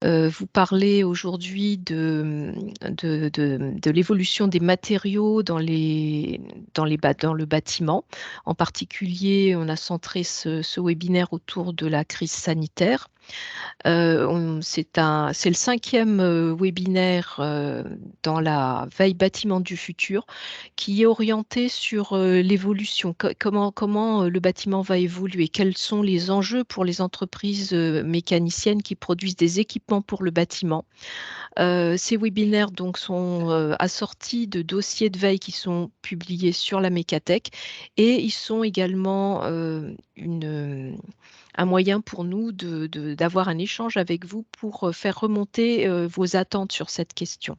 vous parler aujourd'hui de l'évolution des matériaux dans le bâtiment. En particulier, on a centré ce webinaire autour de la crise sanitaire. C'est le cinquième webinaire dans la veille bâtiment du futur qui est orienté sur l'évolution, comment le bâtiment va évoluer, quels sont les enjeux pour les entreprises mécaniciennes qui produisent des équipements pour le bâtiment. Ces webinaires donc sont assortis de dossiers de veille qui sont publiés sur la Mécatech et ils sont également un moyen pour nous d'avoir un échange avec vous pour faire remonter vos attentes sur cette question.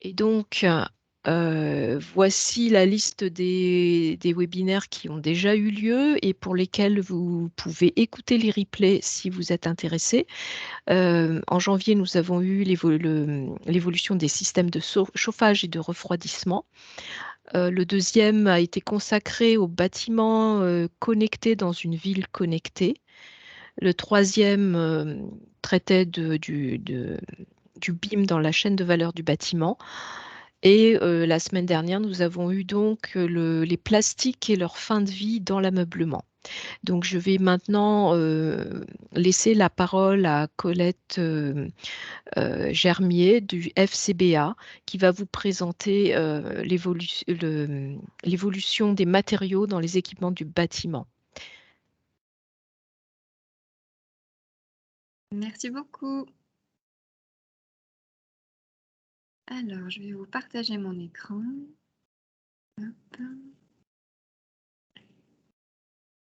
Et donc, voici la liste des webinaires qui ont déjà eu lieu et pour lesquels vous pouvez écouter les replays si vous êtes intéressé. En janvier, nous avons eu l'évolution des systèmes de chauffage et de refroidissement. Le deuxième a été consacré aux bâtiments connectés dans une ville connectée. Le troisième traitait du BIM dans la chaîne de valeur du bâtiment. Et la semaine dernière, nous avons eu donc les plastiques et leur fin de vie dans l'ameublement. Donc, je vais maintenant laisser la parole à Colette Germier du FCBA qui va vous présenter l'évolution des matériaux dans les équipements du bâtiment. Merci beaucoup. Alors, je vais vous partager mon écran. Hop.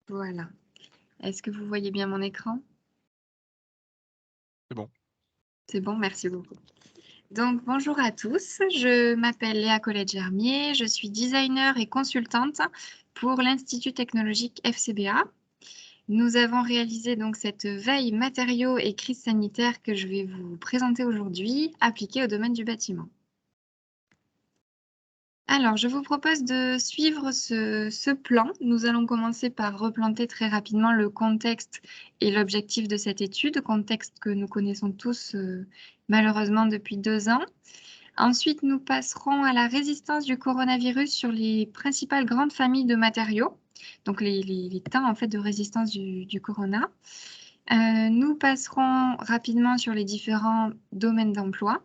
Voilà. Est-ce que vous voyez bien mon écran? C'est bon. C'est bon, merci beaucoup. Donc, bonjour à tous. Je m'appelle Léa Colette-Germier. Je suis designer et consultante pour l'Institut technologique FCBA. Nous avons réalisé donc cette veille matériaux et crise sanitaire que je vais vous présenter aujourd'hui, appliquée au domaine du bâtiment. Alors, je vous propose de suivre ce plan. Nous allons commencer par replanter très rapidement le contexte et l'objectif de cette étude, contexte que nous connaissons tous malheureusement depuis 2 ans. Ensuite, nous passerons à la résistance du coronavirus sur les principales grandes familles de matériaux, donc les temps en fait de résistance du corona. Nous passerons rapidement sur les différents domaines d'emploi.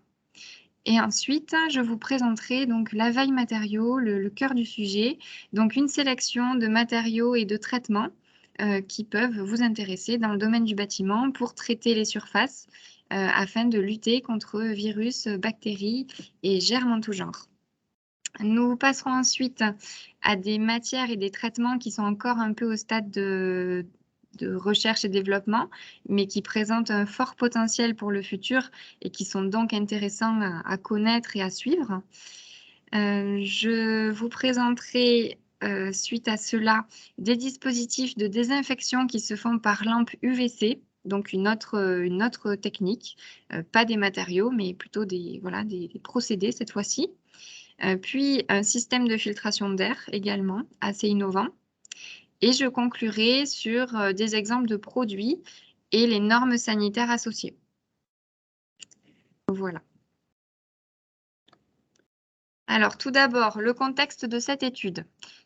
Et ensuite, je vous présenterai donc la veille matériaux, le cœur du sujet, donc une sélection de matériaux et de traitements qui peuvent vous intéresser dans le domaine du bâtiment pour traiter les surfaces afin de lutter contre virus, bactéries et germes en tout genre. Nous passerons ensuite à des matières et des traitements qui sont encore un peu au stade de recherche et développement, mais qui présentent un fort potentiel pour le futur et qui sont donc intéressants à connaître et à suivre. Je vous présenterai, suite à cela, des dispositifs de désinfection qui se font par lampe UVC, donc une autre technique, pas des matériaux, mais plutôt des procédés cette fois-ci. Puis un système de filtration d'air également, assez innovant. Et je conclurai sur des exemples de produits et les normes sanitaires associées. Voilà. Alors, tout d'abord, le contexte de cette étude.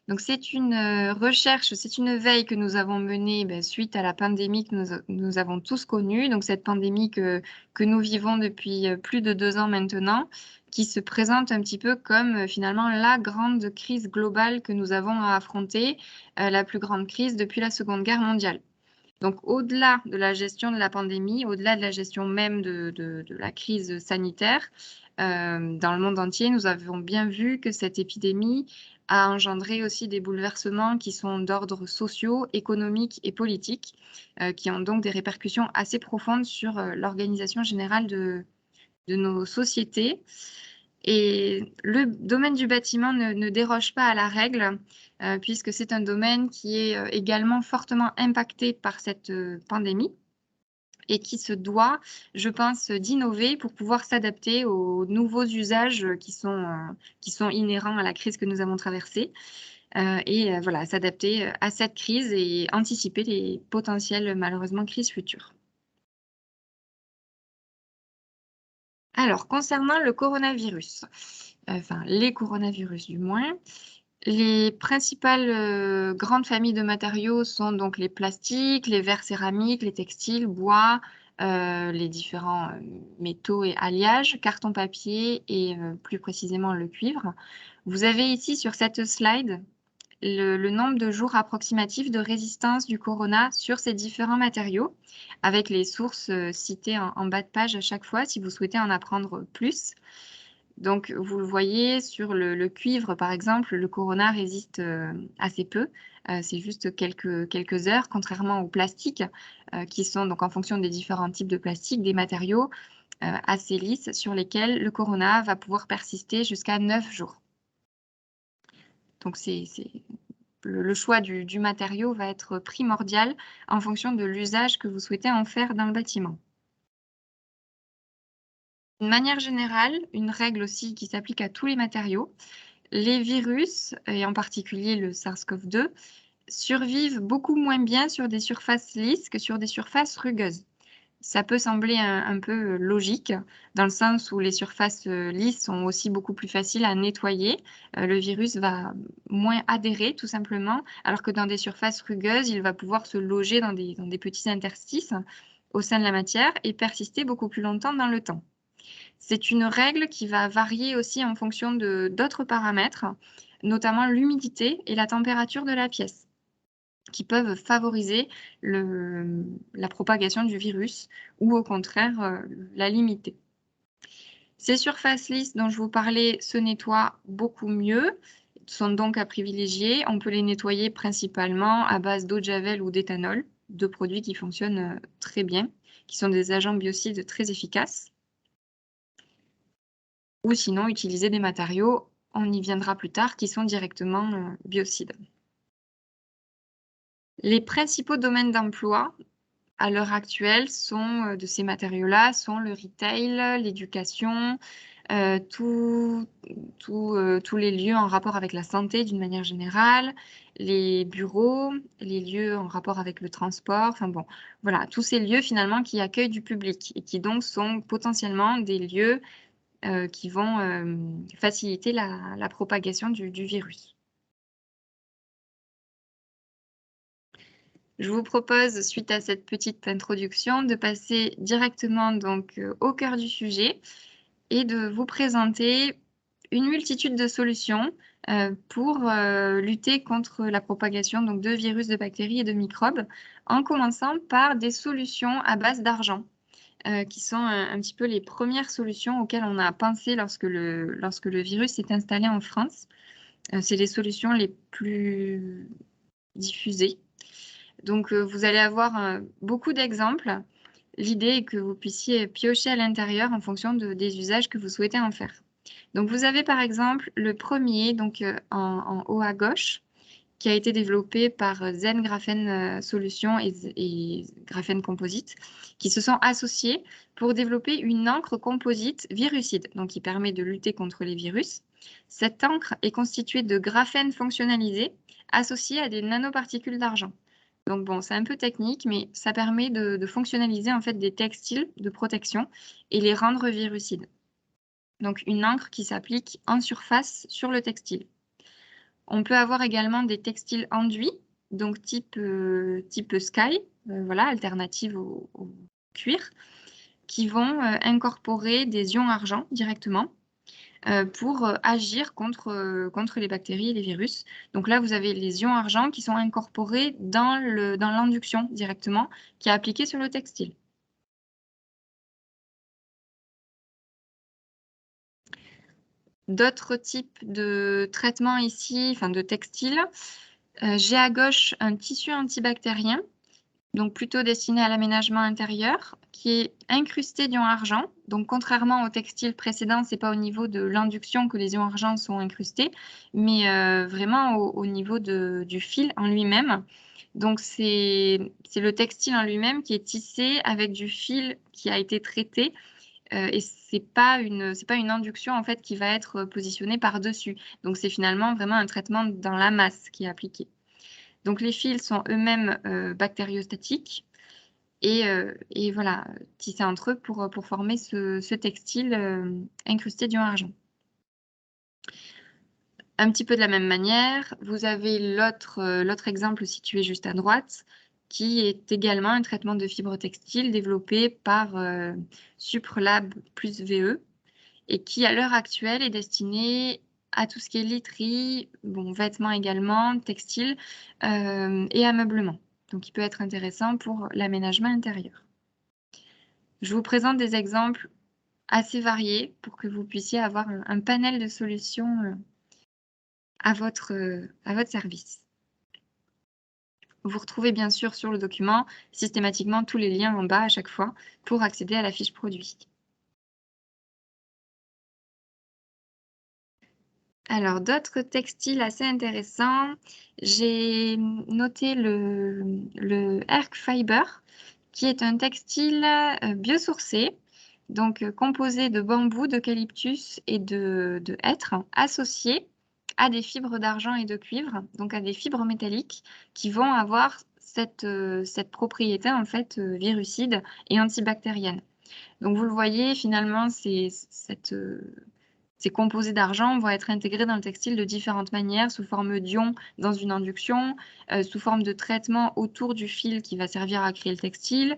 Donc, c'est une recherche, c'est une veille que nous avons menée suite à la pandémie que nous avons tous connue. Donc, cette pandémie que nous vivons depuis plus de 2 ans maintenant, qui se présente un petit peu comme finalement la grande crise globale que nous avons à affronter, la plus grande crise depuis la Seconde Guerre mondiale. Donc, au-delà de la gestion de la pandémie, au-delà de la gestion même de la crise sanitaire, dans le monde entier, nous avons bien vu que cette épidémie a engendré aussi des bouleversements qui sont d'ordre sociaux, économiques et politiques, qui ont donc des répercussions assez profondes sur l'organisation générale de nos sociétés. Et le domaine du bâtiment ne déroge pas à la règle, puisque c'est un domaine qui est également fortement impacté par cette pandémie et qui se doit, je pense, d'innover pour pouvoir s'adapter aux nouveaux usages qui sont inhérents à la crise que nous avons traversée. Voilà, s'adapter à cette crise et anticiper les potentielles, malheureusement, crises futures. Alors, concernant le coronavirus, enfin les coronavirus du moins, les principales grandes familles de matériaux sont donc les plastiques, les verres céramiques, les textiles, bois, les différents métaux et alliages, carton papier et plus précisément le cuivre. Vous avez ici sur cette slide le nombre de jours approximatifs de résistance du corona sur ces différents matériaux, avec les sources citées en bas de page à chaque fois si vous souhaitez en apprendre plus. Donc, vous le voyez sur le cuivre, par exemple, le corona résiste assez peu. C'est juste quelques heures, contrairement au plastique, qui sont donc en fonction des différents types de plastique, des matériaux assez lisses sur lesquels le corona va pouvoir persister jusqu'à 9 jours. Donc, le choix du matériau va être primordial en fonction de l'usage que vous souhaitez en faire dans le bâtiment. De manière générale, une règle aussi qui s'applique à tous les matériaux, les virus, et en particulier le SARS-CoV-2, survivent beaucoup moins bien sur des surfaces lisses que sur des surfaces rugueuses. Ça peut sembler un peu logique, dans le sens où les surfaces lisses sont aussi beaucoup plus faciles à nettoyer. Le virus va moins adhérer, tout simplement, alors que dans des surfaces rugueuses, il va pouvoir se loger dans des petits interstices au sein de la matière et persister beaucoup plus longtemps dans le temps. C'est une règle qui va varier aussi en fonction d'autres paramètres, notamment l'humidité et la température de la pièce, qui peuvent favoriser la propagation du virus ou au contraire la limiter. Ces surfaces lisses dont je vous parlais se nettoient beaucoup mieux, sont donc à privilégier. On peut les nettoyer principalement à base d'eau de javel ou d'éthanol, deux produits qui fonctionnent très bien, qui sont des agents biocides très efficaces. Ou sinon utiliser des matériaux, on y viendra plus tard, qui sont directement biocides. Les principaux domaines d'emploi à l'heure actuelle de ces matériaux-là sont le retail, l'éducation, tous les lieux en rapport avec la santé d'une manière générale, les bureaux, les lieux en rapport avec le transport, enfin bon, voilà, tous ces lieux finalement qui accueillent du public et qui donc sont potentiellement des lieux qui vont faciliter la propagation du virus. Je vous propose, suite à cette petite introduction, de passer directement donc au cœur du sujet et de vous présenter une multitude de solutions pour lutter contre la propagation donc, de virus, de bactéries et de microbes, en commençant par des solutions à base d'argent. Qui sont un petit peu les premières solutions auxquelles on a pensé lorsque le virus s'est installé en France. C'est les solutions les plus diffusées. Donc, vous allez avoir beaucoup d'exemples. L'idée est que vous puissiez piocher à l'intérieur en fonction des usages que vous souhaitez en faire. Donc, vous avez par exemple le premier, donc en haut à gauche, qui a été développé par Zen Graphene Solutions et Graphene Composite, qui se sont associés pour développer une encre composite virucide, donc qui permet de lutter contre les virus. Cette encre est constituée de graphène fonctionnalisé associé à des nanoparticules d'argent. Donc bon, c'est un peu technique, mais ça permet de fonctionnaliser en fait des textiles de protection et les rendre virucides. Donc une encre qui s'applique en surface sur le textile. On peut avoir également des textiles enduits, donc type Sky, voilà, alternative au cuir, qui vont incorporer des ions argent directement pour agir contre les bactéries et les virus. Donc là, vous avez les ions argent qui sont incorporés dans l'induction directement, qui est appliquée sur le textile. D'autres types de traitements ici, enfin de textiles. J'ai à gauche un tissu antibactérien, donc plutôt destiné à l'aménagement intérieur, qui est incrusté d'ions argent. Donc contrairement au textile précédent, c'est pas au niveau de l'induction que les ions argent sont incrustés, mais vraiment au niveau du fil en lui-même. Donc c'est le textile en lui-même qui est tissé avec du fil qui a été traité. Et c'est pas une induction en fait qui va être positionnée par-dessus. Donc c'est finalement vraiment un traitement dans la masse qui est appliqué. Donc les fils sont eux-mêmes bactériostatiques et voilà, tisser entre eux pour former ce textile incrusté diamant-argent. Un petit peu de la même manière, vous avez l'autre exemple situé juste à droite, qui est également un traitement de fibre textile développé par Suprlab plus VE et qui, à l'heure actuelle, est destiné à tout ce qui est literie, bon, vêtements également, textile et ameublement. Donc, il peut être intéressant pour l'aménagement intérieur. Je vous présente des exemples assez variés pour que vous puissiez avoir un panel de solutions à votre service. Vous retrouvez bien sûr sur le document systématiquement tous les liens en bas à chaque fois pour accéder à la fiche produit. Alors, d'autres textiles assez intéressants, j'ai noté le Erg Fiber, qui est un textile biosourcé, donc composé de bambou, d'eucalyptus et de hêtre, associé à des fibres d'argent et de cuivre, donc à des fibres métalliques qui vont avoir cette propriété en fait virucide et antibactérienne. Donc vous le voyez, finalement, ces composés d'argent vont être intégrés dans le textile de différentes manières, sous forme d'ion dans une induction, sous forme de traitement autour du fil qui va servir à créer le textile,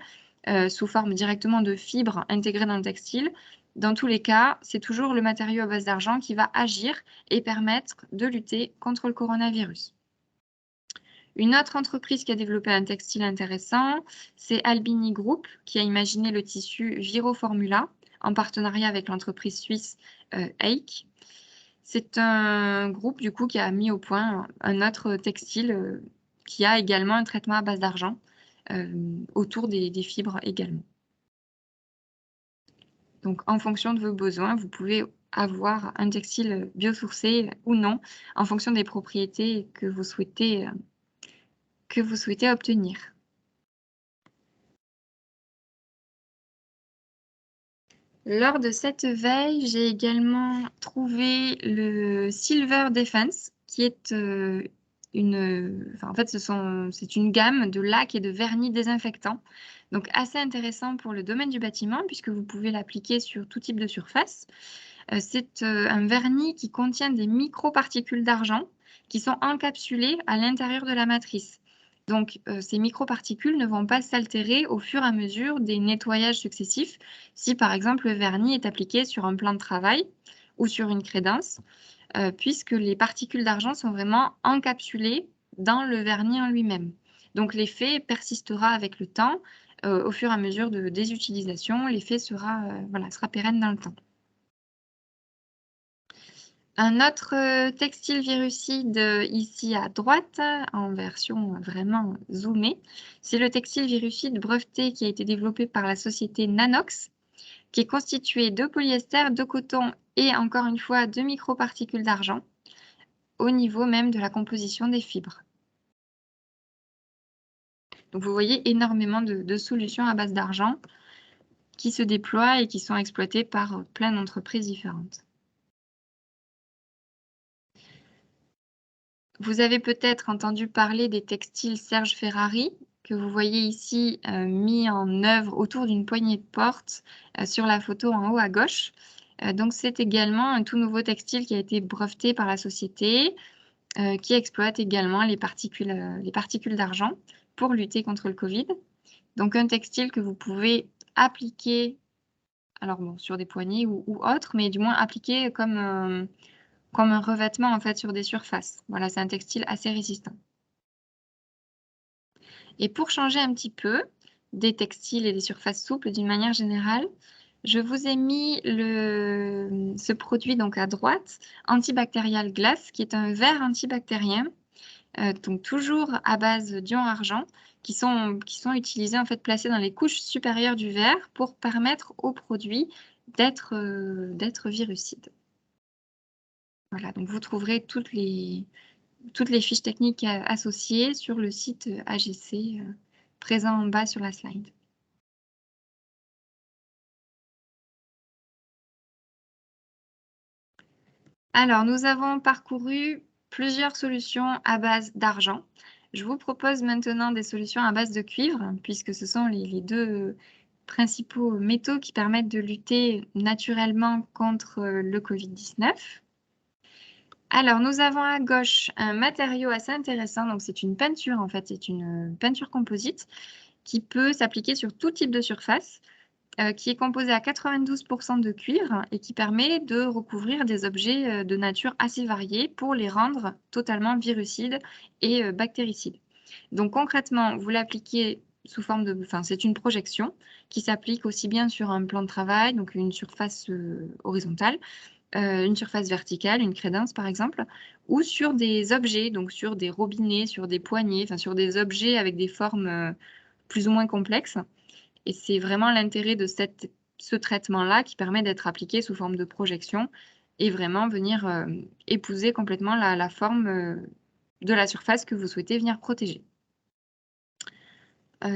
sous forme directement de fibres intégrées dans le textile. Dans tous les cas, c'est toujours le matériau à base d'argent qui va agir et permettre de lutter contre le coronavirus. Une autre entreprise qui a développé un textile intéressant, c'est Albini Group, qui a imaginé le tissu Viroformula en partenariat avec l'entreprise suisse Eik. C'est un groupe du coup qui a mis au point un autre textile qui a également un traitement à base d'argent autour des fibres également. Donc en fonction de vos besoins, vous pouvez avoir un textile biosourcé ou non, en fonction des propriétés que vous souhaitez obtenir. Lors de cette veille, j'ai également trouvé le Silver Defense, qui est c'est une gamme de lacs et de vernis désinfectants. Donc assez intéressant pour le domaine du bâtiment, puisque vous pouvez l'appliquer sur tout type de surface. C'est un vernis qui contient des microparticules d'argent qui sont encapsulées à l'intérieur de la matrice. Donc, ces microparticules ne vont pas s'altérer au fur et à mesure des nettoyages successifs si, par exemple, le vernis est appliqué sur un plan de travail ou sur une crédence, puisque les particules d'argent sont vraiment encapsulées dans le vernis en lui-même. Donc, l'effet persistera avec le temps. Au fur et à mesure des utilisations, l'effet sera pérenne dans le temps. Un autre textile virucide ici à droite, en version vraiment zoomée, c'est le textile virucide breveté qui a été développé par la société Nanox, qui est constitué de polyester, de coton et encore une fois de microparticules d'argent au niveau même de la composition des fibres. Donc vous voyez énormément de solutions à base d'argent qui se déploient et qui sont exploitées par plein d'entreprises différentes. Vous avez peut-être entendu parler des textiles Serge Ferrari, que vous voyez ici mis en œuvre autour d'une poignée de porte sur la photo en haut à gauche. Donc c'est également un tout nouveau textile qui a été breveté par la société, qui exploite également les particules d'argent pour lutter contre le Covid. Donc un textile que vous pouvez appliquer, alors bon, sur des poignées ou autres, mais du moins appliquer comme un revêtement en fait sur des surfaces. Voilà, c'est un textile assez résistant. Et pour changer un petit peu des textiles et des surfaces souples d'une manière générale, je vous ai mis ce produit donc à droite, Antibacterial Glass, qui est un verre antibactérien, donc toujours à base d'ion argent, qui sont utilisés en fait placés dans les couches supérieures du verre pour permettre au produit d'être virucide. Voilà, donc vous trouverez toutes les fiches techniques associées sur le site AGC présent en bas sur la slide. Alors, nous avons parcouru plusieurs solutions à base d'argent. Je vous propose maintenant des solutions à base de cuivre, puisque ce sont les deux principaux métaux qui permettent de lutter naturellement contre le Covid-19. Alors, nous avons à gauche un matériau assez intéressant. Donc, c'est une peinture, en fait. C'est une peinture composite qui peut s'appliquer sur tout type de surface, qui est composée à 92% de cuivre et qui permet de recouvrir des objets de nature assez variée pour les rendre totalement virucides et bactéricides. Donc, concrètement, vous l'appliquez sous forme de... Enfin, c'est une projection qui s'applique aussi bien sur un plan de travail, donc une surface horizontale, une surface verticale, une crédence par exemple, ou sur des objets, donc sur des robinets, sur des poignées, enfin sur des objets avec des formes plus ou moins complexes. Et c'est vraiment l'intérêt de ce traitement-là qui permet d'être appliqué sous forme de projection et vraiment venir épouser complètement la forme de la surface que vous souhaitez venir protéger.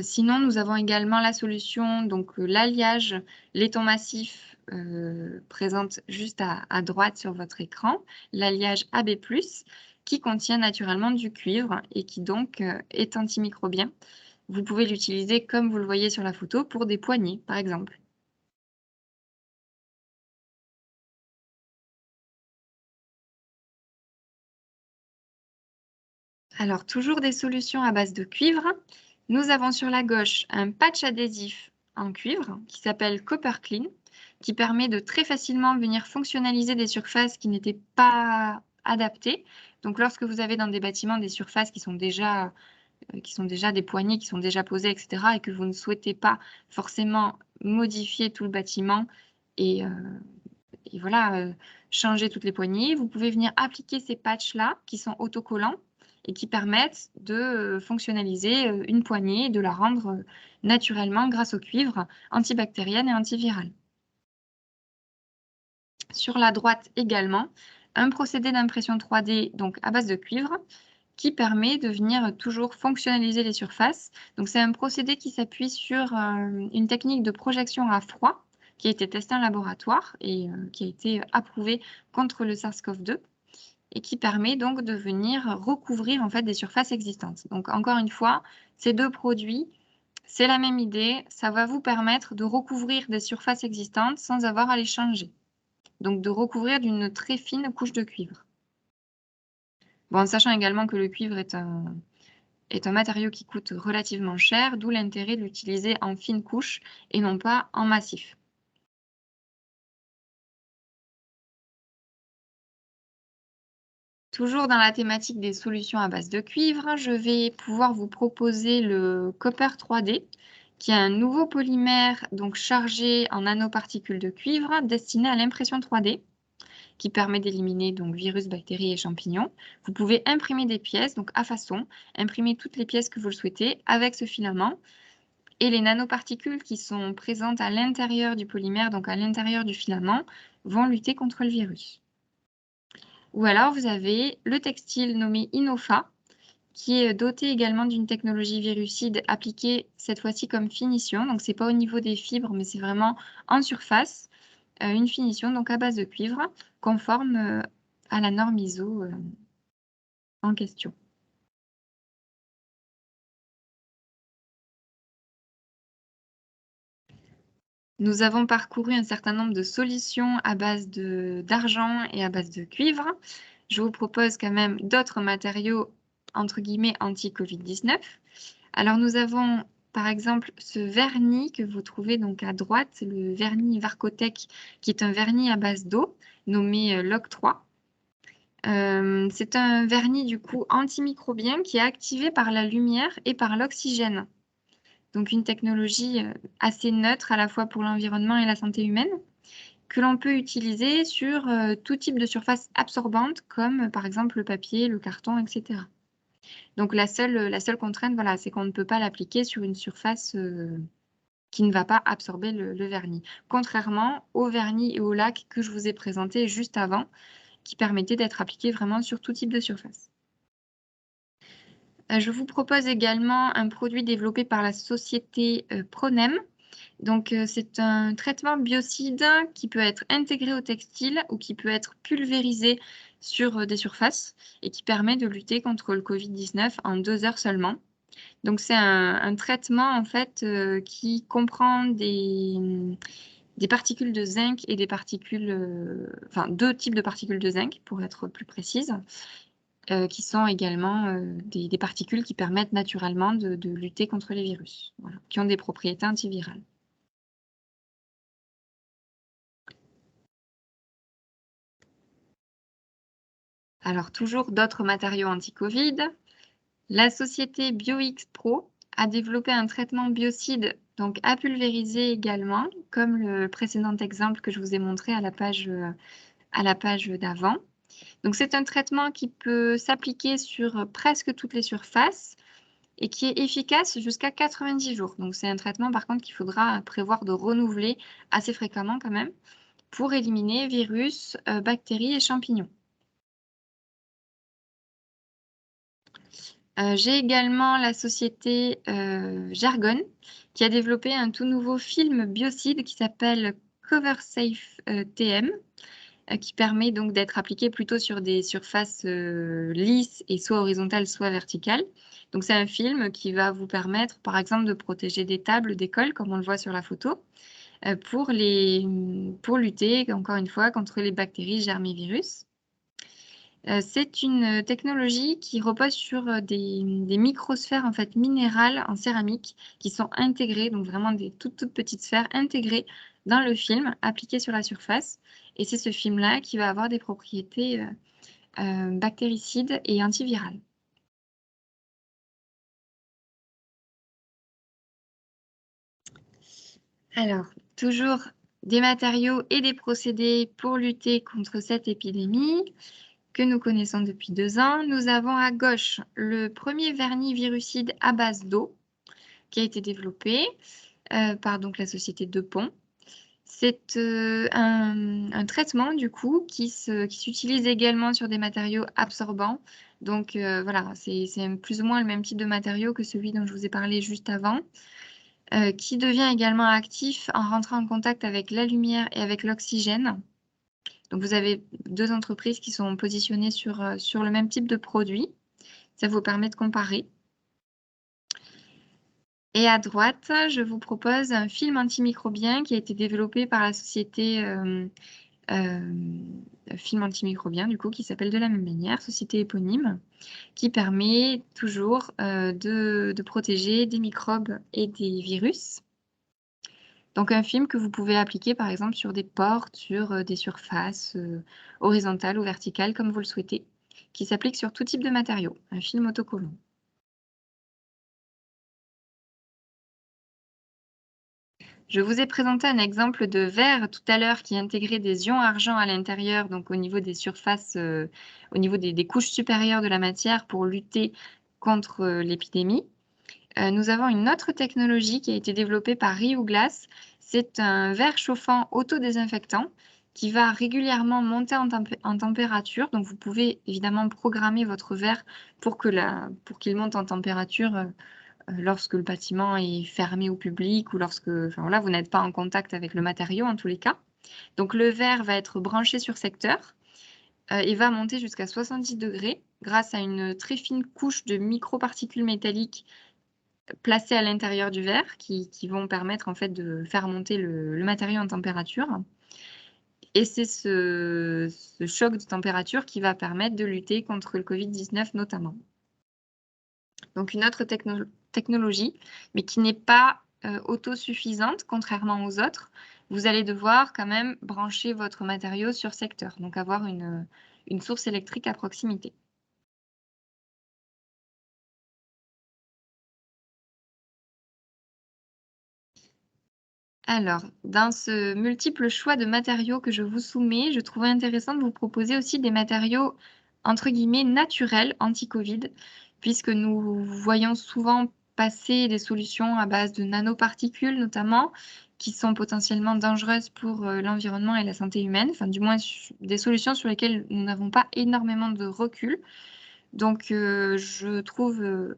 Sinon, nous avons également la solution, donc l'alliage laiton massif présente juste à droite sur votre écran, l'alliage AB+, qui contient naturellement du cuivre et qui donc est antimicrobien. Vous pouvez l'utiliser comme vous le voyez sur la photo pour des poignées, par exemple. Alors, toujours des solutions à base de cuivre. Nous avons sur la gauche un patch adhésif en cuivre qui s'appelle Copper Clean, qui permet de très facilement venir fonctionnaliser des surfaces qui n'étaient pas adaptées. Donc, lorsque vous avez dans des bâtiments des surfaces qui sont déjà des poignées, qui sont déjà posées, etc., et que vous ne souhaitez pas forcément modifier tout le bâtiment et voilà, changer toutes les poignées, vous pouvez venir appliquer ces patchs-là qui sont autocollants et qui permettent de fonctionnaliser une poignée et de la rendre naturellement grâce au cuivre antibactérienne et antivirale. Sur la droite également, un procédé d'impression 3D donc à base de cuivre qui permet de venir toujours fonctionnaliser les surfaces. Donc c'est un procédé qui s'appuie sur une technique de projection à froid qui a été testée en laboratoire et qui a été approuvé contre le SARS-CoV-2 et qui permet donc de venir recouvrir en fait des surfaces existantes. Donc encore une fois, ces deux produits, c'est la même idée, ça va vous permettre de recouvrir des surfaces existantes sans avoir à les changer. Donc de recouvrir d'une très fine couche de cuivre. Bon, en sachant également que le cuivre est un matériau qui coûte relativement cher, d'où l'intérêt de l'utiliser en fine couche et non pas en massif. Toujours dans la thématique des solutions à base de cuivre, je vais pouvoir vous proposer le Copper 3D, qui est un nouveau polymère donc chargé en nanoparticules de cuivre destiné à l'impression 3D, qui permet d'éliminer donc virus, bactéries et champignons. Vous pouvez imprimer des pièces, donc à façon, imprimer toutes les pièces que vous le souhaitez avec ce filament. Et les nanoparticules qui sont présentes à l'intérieur du polymère, donc à l'intérieur du filament, vont lutter contre le virus. Ou alors, vous avez le textile nommé Innofa, qui est doté également d'une technologie virucide appliquée cette fois-ci comme finition. Donc, ce n'est pas au niveau des fibres, mais c'est vraiment en surface, une finition donc à base de cuivre, conforme à la norme ISO en question. Nous avons parcouru un certain nombre de solutions à base d'argent et à base de cuivre. Je vous propose quand même d'autres matériaux, entre guillemets, anti-Covid-19. Alors, nous avons par exemple ce vernis que vous trouvez donc à droite, le vernis Varcotec, qui est un vernis à base d'eau, nommé LOC 3. C'est un vernis du coup antimicrobien qui est activé par la lumière et par l'oxygène. Donc une technologie assez neutre à la fois pour l'environnement et la santé humaine, que l'on peut utiliser sur tout type de surface absorbante, comme par exemple le papier, le carton, etc. Donc la seule contrainte, voilà, c'est qu'on ne peut pas l'appliquer sur une surface qui ne va pas absorber le vernis. Contrairement au vernis et au lac que je vous ai présenté juste avant, qui permettaient d'être appliqués vraiment sur tout type de surface. Je vous propose également un produit développé par la société Pronem, Donc, c'est un traitement biocide qui peut être intégré au textile ou qui peut être pulvérisé sur des surfaces et qui permet de lutter contre le Covid-19 en 2 heures seulement. Donc, c'est un traitement en fait qui comprend des particules de zinc et des particules, enfin 2 types de particules de zinc pour être plus précise, qui sont également des particules qui permettent naturellement de lutter contre les virus, voilà, qui ont des propriétés antivirales. Alors, toujours d'autres matériaux anti-Covid. La société BioX Pro a développé un traitement biocide, donc à pulvériser également, comme le précédent exemple que je vous ai montré à la page d'avant. Donc, c'est un traitement qui peut s'appliquer sur presque toutes les surfaces et qui est efficace jusqu'à 90 jours. Donc, c'est un traitement, par contre, qu'il faudra prévoir de renouveler assez fréquemment quand même pour éliminer virus, bactéries et champignons. J'ai également la société Jargon qui a développé un tout nouveau film biocide qui s'appelle CoverSafe TM, qui permet donc d'être appliqué plutôt sur des surfaces lisses et soit horizontales, soit verticales. Donc c'est un film qui va vous permettre, par exemple, de protéger des tables d'école, comme on le voit sur la photo, pour lutter, encore une fois, contre les bactéries, germes et virus. C'est une technologie qui repose sur des microsphères en fait minérales en céramique qui sont intégrées, donc vraiment des toutes petites sphères intégrées dans le film, appliquées sur la surface. Et c'est ce film-là qui va avoir des propriétés bactéricides et antivirales. Alors, toujours des matériaux et des procédés pour lutter contre cette épidémie que nous connaissons depuis 2 ans. Nous avons à gauche le premier vernis virucide à base d'eau qui a été développé par donc la société DuPont. C'est un traitement du coup qui s'utilise également sur des matériaux absorbants. Donc voilà, c'est plus ou moins le même type de matériau que celui dont je vous ai parlé juste avant, qui devient également actif en rentrant en contact avec la lumière et avec l'oxygène. Donc vous avez 2 entreprises qui sont positionnées sur le même type de produit. Ça vous permet de comparer. Et à droite, je vous propose un film antimicrobien qui a été développé par la société Film Antimicrobien, du coup, qui s'appelle de la même manière, société éponyme, qui permet toujours de protéger des microbes et des virus. Donc un film que vous pouvez appliquer par exemple sur des portes, sur des surfaces horizontales ou verticales comme vous le souhaitez, qui s'applique sur tout type de matériaux, un film autocollant. Je vous ai présenté un exemple de verre tout à l'heure qui intégrait des ions argent à l'intérieur, donc au niveau des surfaces, au niveau des couches supérieures de la matière pour lutter contre l'épidémie. Nous avons une autre technologie qui a été développée par Rio Glass. C'est un verre chauffant autodésinfectant qui va régulièrement monter en température. Donc, vous pouvez évidemment programmer votre verre pour qu'il monte en température lorsque le bâtiment est fermé au public ou lorsque, enfin, voilà, vous n'êtes pas en contact avec le matériau en tous les cas. Donc, le verre va être branché sur secteur et va monter jusqu'à 70 degrés grâce à une très fine couche de microparticules métalliques placées à l'intérieur du verre qui vont permettre en fait de faire monter le matériau en température. Et c'est ce choc de température qui va permettre de lutter contre le Covid-19 notamment. Donc une autre technologie, mais qui n'est pas autosuffisante, contrairement aux autres. Vous allez devoir quand même brancher votre matériau sur secteur, donc avoir une source électrique à proximité. Alors, dans ce multiple choix de matériaux que je vous soumets, je trouvais intéressant de vous proposer aussi des matériaux entre guillemets naturels anti-Covid, puisque nous voyons souvent passer des solutions à base de nanoparticules notamment, qui sont potentiellement dangereuses pour l'environnement et la santé humaine, enfin du moins des solutions sur lesquelles nous n'avons pas énormément de recul. Donc je trouve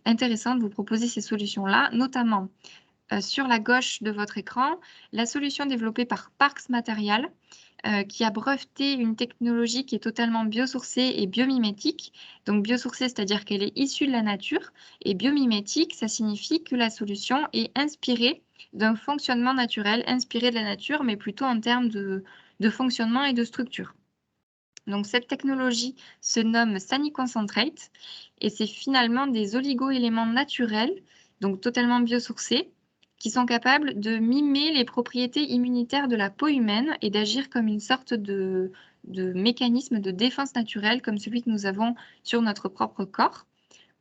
intéressant de vous proposer ces solutions-là, notamment sur la gauche de votre écran la solution développée par Parks Materials, qui a breveté une technologie qui est totalement biosourcée et biomimétique. Donc biosourcée, c'est-à-dire qu'elle est issue de la nature, et biomimétique, ça signifie que la solution est inspirée d'un fonctionnement naturel, inspiré de la nature, mais plutôt en termes de fonctionnement et de structure. Donc cette technologie se nomme Sani Concentrate et c'est finalement des oligo-éléments naturels, donc totalement biosourcés, qui sont capables de mimer les propriétés immunitaires de la peau humaine et d'agir comme une sorte de mécanisme de défense naturelle comme celui que nous avons sur notre propre corps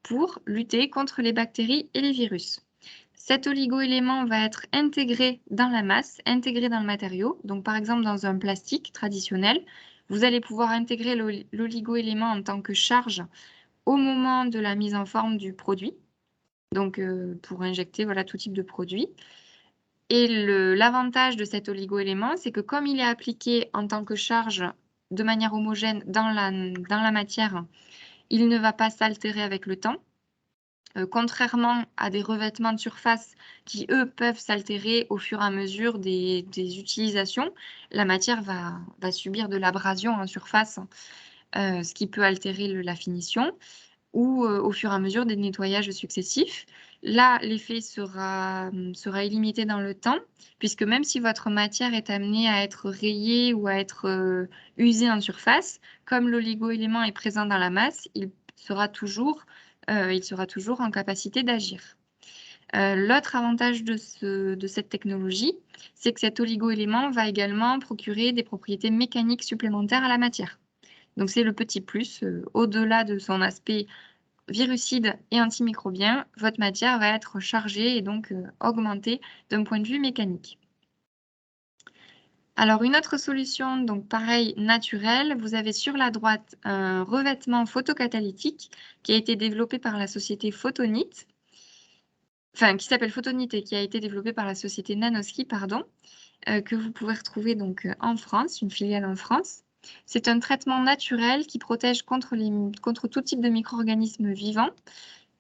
pour lutter contre les bactéries et les virus. Cet oligo-élément va être intégré dans la masse, intégré dans le matériau. Donc par exemple dans un plastique traditionnel, vous allez pouvoir intégrer l'oligo-élément en tant que charge au moment de la mise en forme du produit. Donc pour injecter voilà, tout type de produit. Et l'avantage de cet oligo-élément, c'est que comme il est appliqué en tant que charge de manière homogène dans la matière, il ne va pas s'altérer avec le temps. Contrairement à des revêtements de surface qui, eux, peuvent s'altérer au fur et à mesure des utilisations, la matière va subir de l'abrasion en surface, ce qui peut altérer la finition, ou au fur et à mesure des nettoyages successifs. Là, l'effet sera illimité dans le temps, puisque même si votre matière est amenée à être rayée ou à être usée en surface, comme l'oligo-élément est présent dans la masse, il sera toujours en capacité d'agir. L'autre avantage de cette technologie, c'est que cet oligo-élément va également procurer des propriétés mécaniques supplémentaires à la matière. Donc c'est le petit plus, au-delà de son aspect virucide et antimicrobien, votre matière va être chargée et donc augmentée d'un point de vue mécanique. Alors une autre solution, donc pareil, naturelle, vous avez sur la droite un revêtement photocatalytique qui a été développé par la société Photonit, enfin qui s'appelle Photonit et qui a été développé par la société Nanoski, pardon, que vous pouvez retrouver donc en France, une filiale en France. C'est un traitement naturel qui protège contre tout type de micro-organismes vivants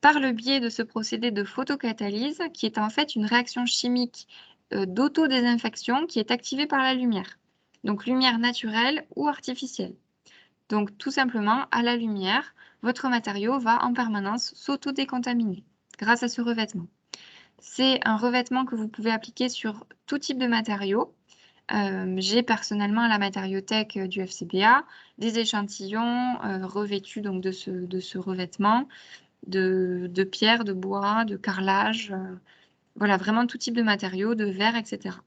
par le biais de ce procédé de photocatalyse qui est en fait une réaction chimique d'autodésinfection qui est activée par la lumière. Donc lumière naturelle ou artificielle. Donc tout simplement, à la lumière, votre matériau va en permanence s'auto-décontaminer grâce à ce revêtement. C'est un revêtement que vous pouvez appliquer sur tout type de matériaux. J'ai personnellement la matériothèque du FCBA, des échantillons revêtus donc, de ce revêtement, de pierre, de bois, de carrelage, voilà, vraiment tout type de matériaux, de verre, etc.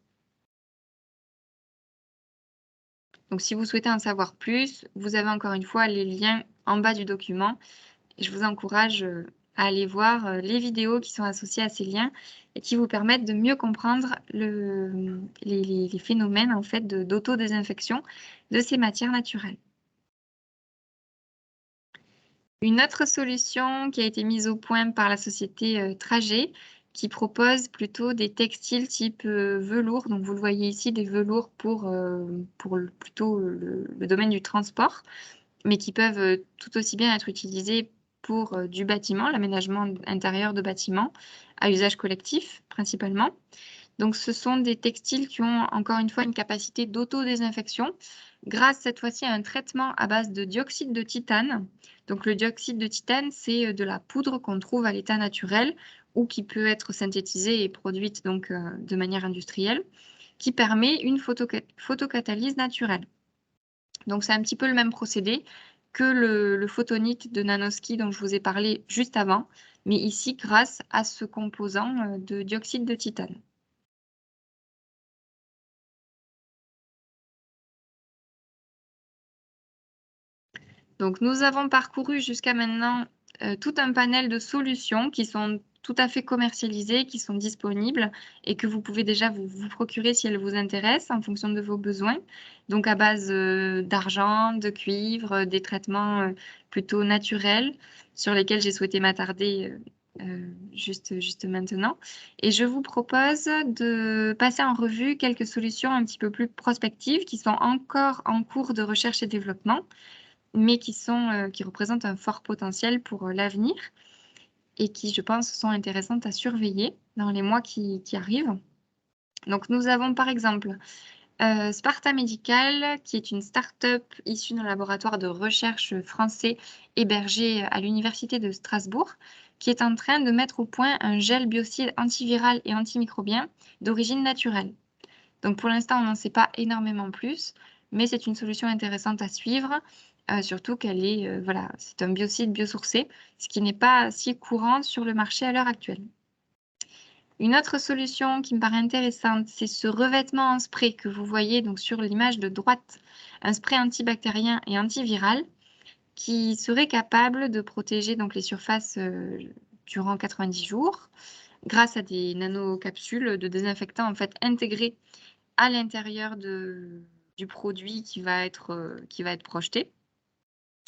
Donc si vous souhaitez en savoir plus, vous avez encore une fois les liens en bas du document. Et je vous encourage à aller voir les vidéos qui sont associées à ces liens et qui vous permettent de mieux comprendre les phénomènes en fait, d'autodésinfection de ces matières naturelles. Une autre solution qui a été mise au point par la société Trajet, qui propose plutôt des textiles type velours. Donc vous le voyez ici, des velours pour plutôt le domaine du transport, mais qui peuvent tout aussi bien être utilisés pour du bâtiment, l'aménagement intérieur de bâtiments, à usage collectif principalement. Donc ce sont des textiles qui ont encore une fois une capacité d'autodésinfection grâce cette fois-ci à un traitement à base de dioxyde de titane. Donc le dioxyde de titane, c'est de la poudre qu'on trouve à l'état naturel ou qui peut être synthétisée et produite donc de manière industrielle, qui permet une photocatalyse naturelle. Donc c'est un petit peu le même procédé que le Photonit de Nanoski dont je vous ai parlé juste avant, mais ici grâce à ce composant de dioxyde de titane. Donc nous avons parcouru jusqu'à maintenant tout un panel de solutions qui sont tout à fait commercialisées, qui sont disponibles et que vous pouvez déjà vous procurer si elles vous intéressent en fonction de vos besoins. Donc à base d'argent, de cuivre, des traitements plutôt naturels sur lesquels j'ai souhaité m'attarder juste maintenant. Et je vous propose de passer en revue quelques solutions un petit peu plus prospectives qui sont encore en cours de recherche et développement mais qui représentent un fort potentiel pour l'avenir. et qui, je pense, sont intéressantes à surveiller dans les mois qui arrivent. Donc, nous avons par exemple Sparta Medical, qui est une start-up issue d'un laboratoire de recherche français hébergé à l'Université de Strasbourg, qui est en train de mettre au point un gel biocide antiviral et antimicrobien d'origine naturelle. Donc pour l'instant, on n'en sait pas énormément plus, mais c'est une solution intéressante à suivre, surtout qu'elle est, voilà, c'est un biocide biosourcé, ce qui n'est pas si courant sur le marché à l'heure actuelle. Une autre solution qui me paraît intéressante, c'est ce revêtement en spray que vous voyez donc sur l'image de droite, un spray antibactérien et antiviral qui serait capable de protéger donc les surfaces durant 90 jours grâce à des nanocapsules de désinfectants en fait intégrées à l'intérieur du produit qui va être projeté.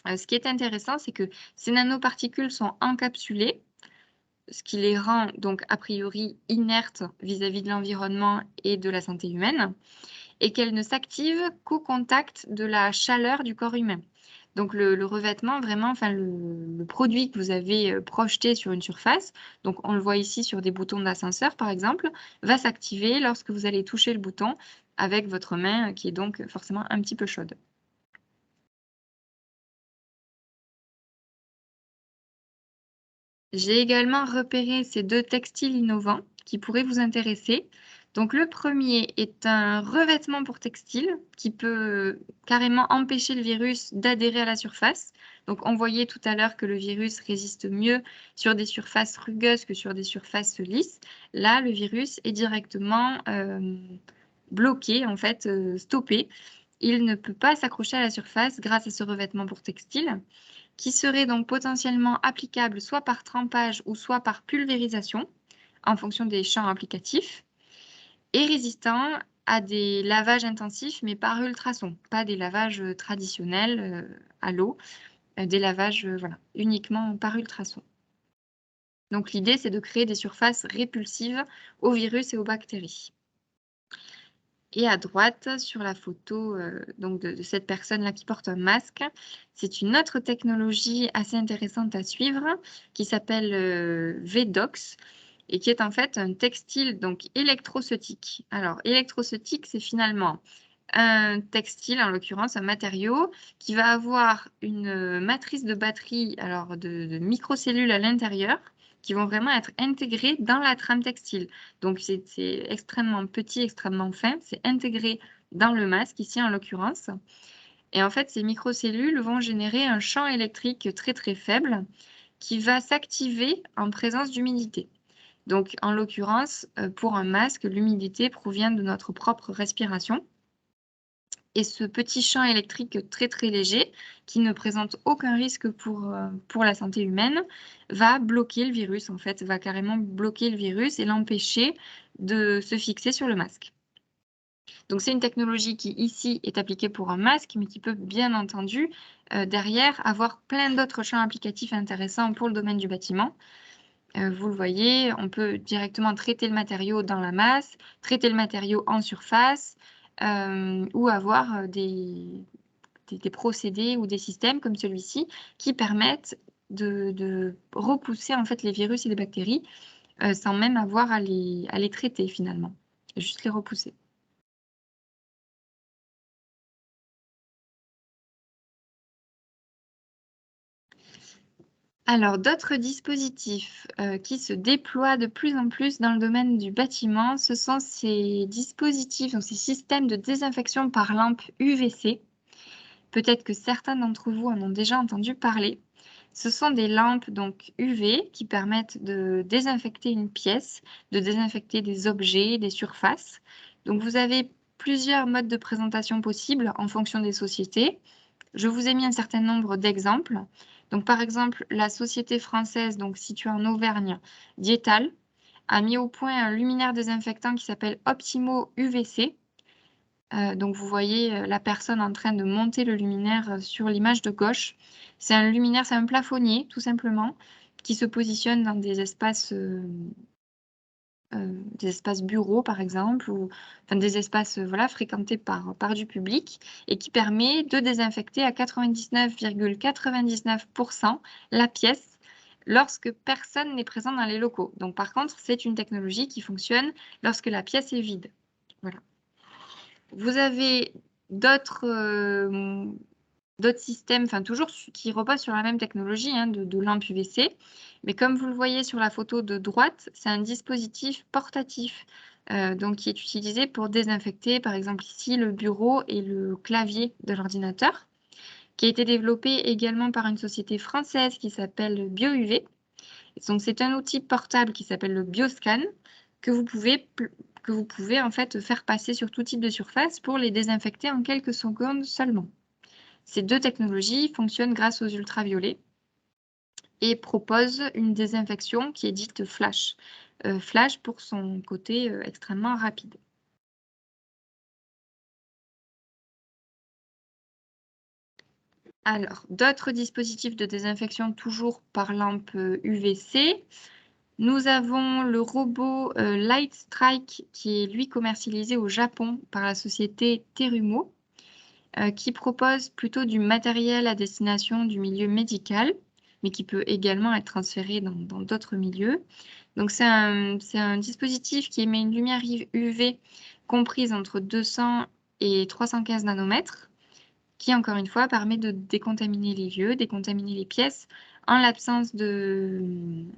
Ce qui est intéressant, c'est que ces nanoparticules sont encapsulées, ce qui les rend donc a priori inertes vis-à-vis de l'environnement et de la santé humaine, et qu'elles ne s'activent qu'au contact de la chaleur du corps humain. Donc le revêtement, vraiment, enfin le produit que vous avez projeté sur une surface, donc on le voit ici sur des boutons d'ascenseur par exemple, va s'activer lorsque vous allez toucher le bouton avec votre main qui est donc forcément un petit peu chaude. J'ai également repéré ces deux textiles innovants qui pourraient vous intéresser. Donc le premier est un revêtement pour textile qui peut carrément empêcher le virus d'adhérer à la surface. Donc on voyait tout à l'heure que le virus résiste mieux sur des surfaces rugueuses que sur des surfaces lisses. Là, le virus est directement bloqué, en fait, stoppé. Il ne peut pas s'accrocher à la surface grâce à ce revêtement pour textile, qui serait donc potentiellement applicable soit par trempage ou soit par pulvérisation, en fonction des champs applicatifs, et résistant à des lavages intensifs, mais par ultrasons, pas des lavages traditionnels à l'eau, des lavages voilà, uniquement par ultrasons. Donc l'idée, c'est de créer des surfaces répulsives aux virus et aux bactéries. Et à droite, sur la photo donc de cette personne-là qui porte un masque, c'est une autre technologie assez intéressante à suivre qui s'appelle VDOX et qui est en fait un textile donc électroceutique. Alors, électroceutique, c'est finalement un textile, en l'occurrence un matériau, qui va avoir une matrice de batterie alors de microcellules à l'intérieur qui vont vraiment être intégrées dans la trame textile. Donc, c'est extrêmement petit, extrêmement fin. C'est intégré dans le masque, ici en l'occurrence. Et en fait, ces microcellules vont générer un champ électrique très, très faible qui va s'activer en présence d'humidité. Donc, en l'occurrence, pour un masque, l'humidité provient de notre propre respiration. Et ce petit champ électrique très très léger, qui ne présente aucun risque pour la santé humaine, va bloquer le virus, en fait, va carrément bloquer le virus et l'empêcher de se fixer sur le masque. Donc c'est une technologie qui ici est appliquée pour un masque, mais qui peut bien entendu derrière avoir plein d'autres champs applicatifs intéressants pour le domaine du bâtiment. Vous le voyez, on peut directement traiter le matériau dans la masse, traiter le matériau en surface, ou avoir des procédés ou des systèmes comme celui-ci qui permettent de repousser en fait les virus et les bactéries sans même avoir à les traiter finalement, juste les repousser. Alors, d'autres dispositifs qui se déploient de plus en plus dans le domaine du bâtiment, ce sont ces dispositifs, donc ces systèmes de désinfection par lampe UVC. Peut-être que certains d'entre vous en ont déjà entendu parler. Ce sont des lampes donc UV qui permettent de désinfecter une pièce, de désinfecter des objets, des surfaces. Donc vous avez plusieurs modes de présentation possibles en fonction des sociétés. Je vous ai mis un certain nombre d'exemples. Donc par exemple, la société française donc située en Auvergne, Diétal, a mis au point un luminaire désinfectant qui s'appelle Optimo UVC. Donc vous voyez la personne en train de monter le luminaire sur l'image de gauche. C'est un luminaire, c'est un plafonnier tout simplement, qui se positionne dans des espaces bureaux par exemple, ou enfin, des espaces voilà, fréquentés par du public, et qui permet de désinfecter à 99,99% la pièce lorsque personne n'est présent dans les locaux. Donc, par contre, c'est une technologie qui fonctionne lorsque la pièce est vide. Voilà. Vous avez d'autres systèmes, enfin toujours qui reposent sur la même technologie hein, de lampe UVC. Mais comme vous le voyez sur la photo de droite, c'est un dispositif portatif donc qui est utilisé pour désinfecter, par exemple ici, le bureau et le clavier de l'ordinateur, qui a été développé également par une société française qui s'appelle BioUV. Donc c'est un outil portable qui s'appelle le BioScan que vous pouvez en fait faire passer sur tout type de surface pour les désinfecter en quelques secondes seulement. Ces deux technologies fonctionnent grâce aux ultraviolets et proposent une désinfection qui est dite flash. Flash pour son côté extrêmement rapide. Alors, d'autres dispositifs de désinfection toujours par lampe UVC. Nous avons le robot Light Strike qui est lui commercialisé au Japon par la société Terumo, qui propose plutôt du matériel à destination du milieu médical, mais qui peut également être transféré dans d'autres milieux. Donc c'est un dispositif qui émet une lumière UV comprise entre 200 et 315 nanomètres, qui encore une fois permet de décontaminer les lieux, décontaminer les pièces en l'absence d'humain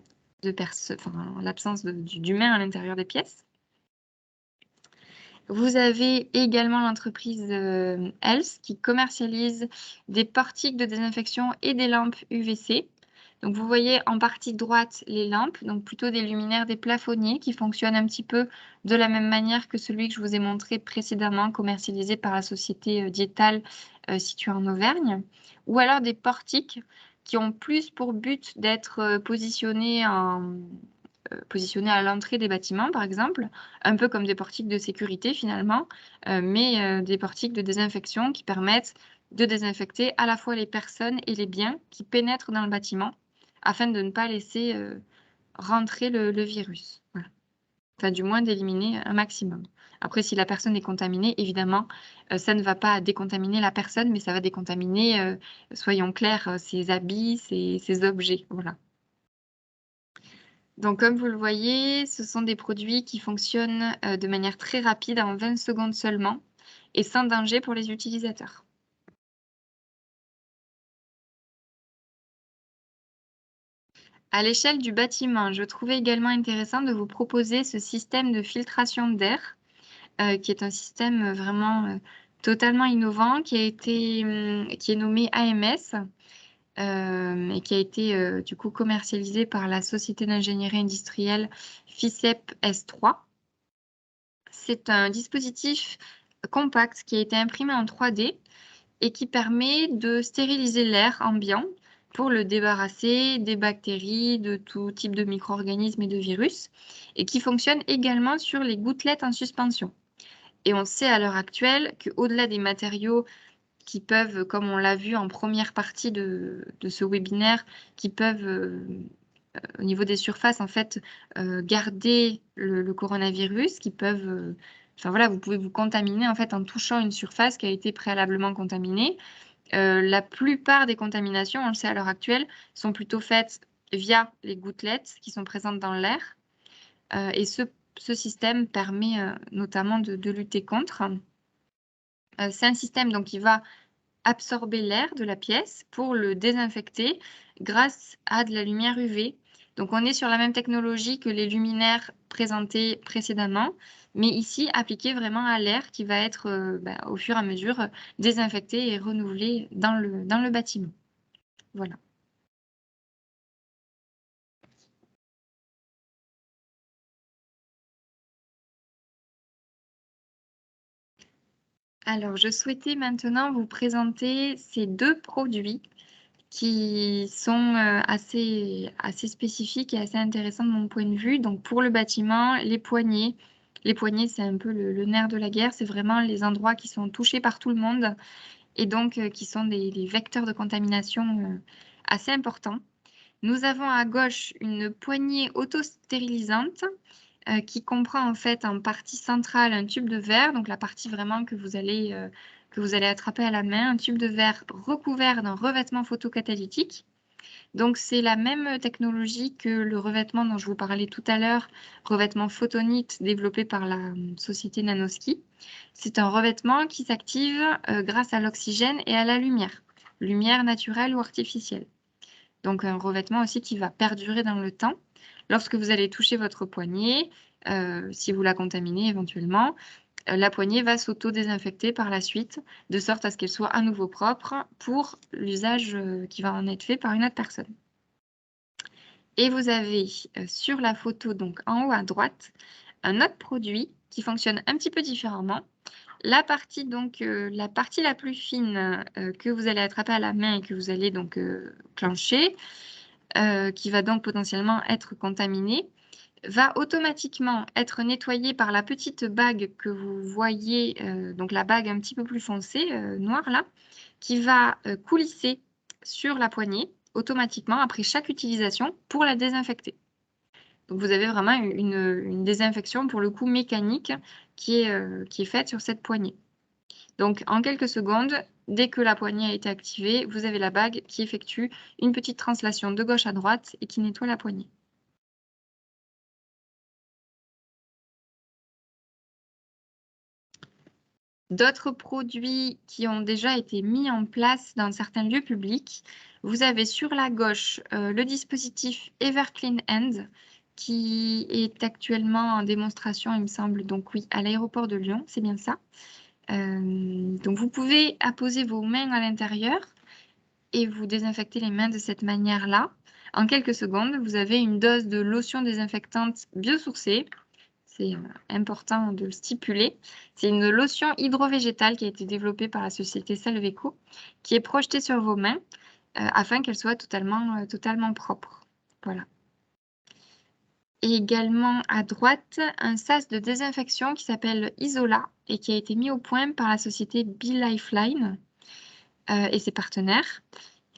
à l'intérieur des pièces. Vous avez également l'entreprise Else qui commercialise des portiques de désinfection et des lampes UVC. Donc vous voyez en partie droite les lampes, donc plutôt des luminaires, des plafonniers qui fonctionnent un petit peu de la même manière que celui que je vous ai montré précédemment, commercialisé par la société Dietal située en Auvergne, ou alors des portiques qui ont plus pour but d'être positionnés à l'entrée des bâtiments, par exemple, un peu comme des portiques de sécurité finalement, mais des portiques de désinfection qui permettent de désinfecter à la fois les personnes et les biens qui pénètrent dans le bâtiment, afin de ne pas laisser rentrer le virus. Voilà. Enfin, du moins d'éliminer un maximum. Après, si la personne est contaminée, évidemment, ça ne va pas décontaminer la personne, mais ça va décontaminer, soyons clairs, ses habits, ses objets. Voilà. Donc, comme vous le voyez, ce sont des produits qui fonctionnent de manière très rapide, en 20 secondes seulement, et sans danger pour les utilisateurs. À l'échelle du bâtiment, je trouvais également intéressant de vous proposer ce système de filtration d'air, qui est un système vraiment totalement innovant, qui est nommé AMS, et qui a été du coup commercialisé par la société d'ingénierie industrielle FICEP S3. C'est un dispositif compact qui a été imprimé en 3D et qui permet de stériliser l'air ambiant pour le débarrasser des bactéries, de tout type de micro-organismes et de virus, et qui fonctionne également sur les gouttelettes en suspension. Et on sait à l'heure actuelle qu'au-delà des matériaux qui peuvent, comme on l'a vu en première partie de ce webinaire, qui peuvent, au niveau des surfaces, en fait, garder le coronavirus, qui peuvent... Enfin voilà, vous pouvez vous contaminer en fait en touchant une surface qui a été préalablement contaminée. La plupart des contaminations, on le sait à l'heure actuelle, sont plutôt faites via les gouttelettes qui sont présentes dans l'air. Et ce système permet notamment de lutter contre. C'est un système donc, qui va absorber l'air de la pièce pour le désinfecter grâce à de la lumière UV. Donc on est sur la même technologie que les luminaires présentés précédemment, mais ici appliqué vraiment à l'air qui va être au fur et à mesure désinfecté et renouvelé dans le bâtiment. Voilà. Alors je souhaitais maintenant vous présenter ces deux produits qui sont assez spécifiques et assez intéressants de mon point de vue. Donc pour le bâtiment, les poignées. Les poignées, c'est un peu le nerf de la guerre. C'est vraiment les endroits qui sont touchés par tout le monde et donc qui sont des vecteurs de contamination assez importants. Nous avons à gauche une poignée auto-stérilisante qui comprend en fait en partie centrale un tube de verre, donc la partie vraiment que vous allez attraper à la main, un tube de verre recouvert d'un revêtement photocatalytique. Donc, c'est la même technologie que le revêtement dont je vous parlais tout à l'heure, revêtement Photonite développé par la société Nanoski. C'est un revêtement qui s'active grâce à l'oxygène et à la lumière, lumière naturelle ou artificielle. Donc, un revêtement aussi qui va perdurer dans le temps. Lorsque vous allez toucher votre poignée, si vous la contaminez éventuellement, la poignée va s'auto-désinfecter par la suite, de sorte à ce qu'elle soit à nouveau propre pour l'usage qui va en être fait par une autre personne. Et vous avez sur la photo, donc en haut à droite, un autre produit qui fonctionne un petit peu différemment. La partie, donc, la partie la plus fine que vous allez attraper à la main et que vous allez donc clencher, qui va donc potentiellement être contaminée, va automatiquement être nettoyée par la petite bague que vous voyez, donc la bague un petit peu plus foncée, noire là, qui va coulisser sur la poignée automatiquement après chaque utilisation pour la désinfecter. Donc vous avez vraiment une désinfection pour le coup mécanique qui est faite sur cette poignée. Donc en quelques secondes, dès que la poignée a été activée, vous avez la bague qui effectue une petite translation de gauche à droite et qui nettoie la poignée. D'autres produits qui ont déjà été mis en place dans certains lieux publics, vous avez sur la gauche le dispositif Everclean Hand qui est actuellement en démonstration, il me semble, donc oui, à l'aéroport de Lyon, c'est bien ça. Donc vous pouvez apposer vos mains à l'intérieur et vous désinfecter les mains de cette manière-là. En quelques secondes, vous avez une dose de lotion désinfectante biosourcée. C'est important de le stipuler. C'est une lotion hydrovégétale qui a été développée par la société Salveco, qui est projetée sur vos mains afin qu'elle soit totalement propre. Voilà. Et également à droite, un sas de désinfection qui s'appelle Isola et qui a été mis au point par la société BeLifeline et ses partenaires,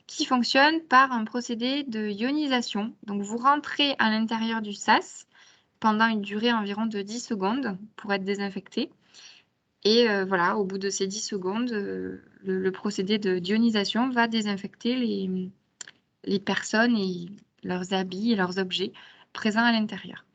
qui fonctionne par un procédé de ionisation. Donc vous rentrez à l'intérieur du sas pendant une durée environ de 10 secondes pour être désinfecté. Et voilà, au bout de ces 10 secondes, le procédé d'ionisation va désinfecter les personnes et leurs habits et leurs objets présents à l'intérieur.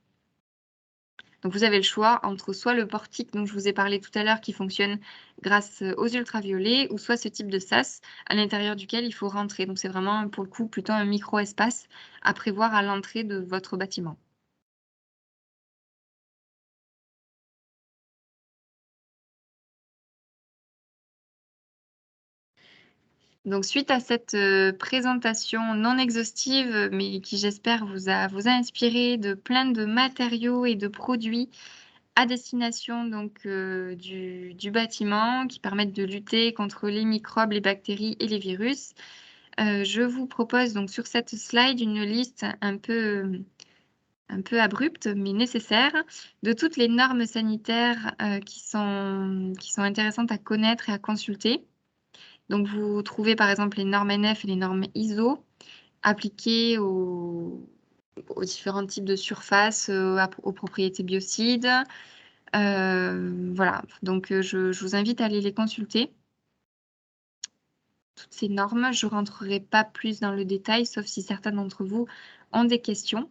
Donc vous avez le choix entre soit le portique dont je vous ai parlé tout à l'heure qui fonctionne grâce aux ultraviolets ou soit ce type de sas à l'intérieur duquel il faut rentrer. Donc c'est vraiment pour le coup plutôt un micro-espace à prévoir à l'entrée de votre bâtiment. Donc suite à cette présentation non exhaustive, mais qui j'espère vous a inspiré de plein de matériaux et de produits à destination donc, du bâtiment qui permettent de lutter contre les microbes, les bactéries et les virus. Je vous propose donc sur cette slide une liste un peu abrupte, mais nécessaire, de toutes les normes sanitaires qui sont intéressantes à connaître et à consulter. Donc, vous trouvez par exemple les normes NF et les normes ISO appliquées aux différents types de surfaces, aux propriétés biocides. Voilà, donc je vous invite à aller les consulter. Toutes ces normes, je ne rentrerai pas plus dans le détail, sauf si certains d'entre vous ont des questions.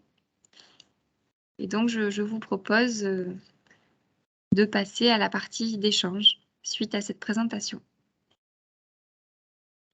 Et donc, je vous propose de passer à la partie d'échange suite à cette présentation.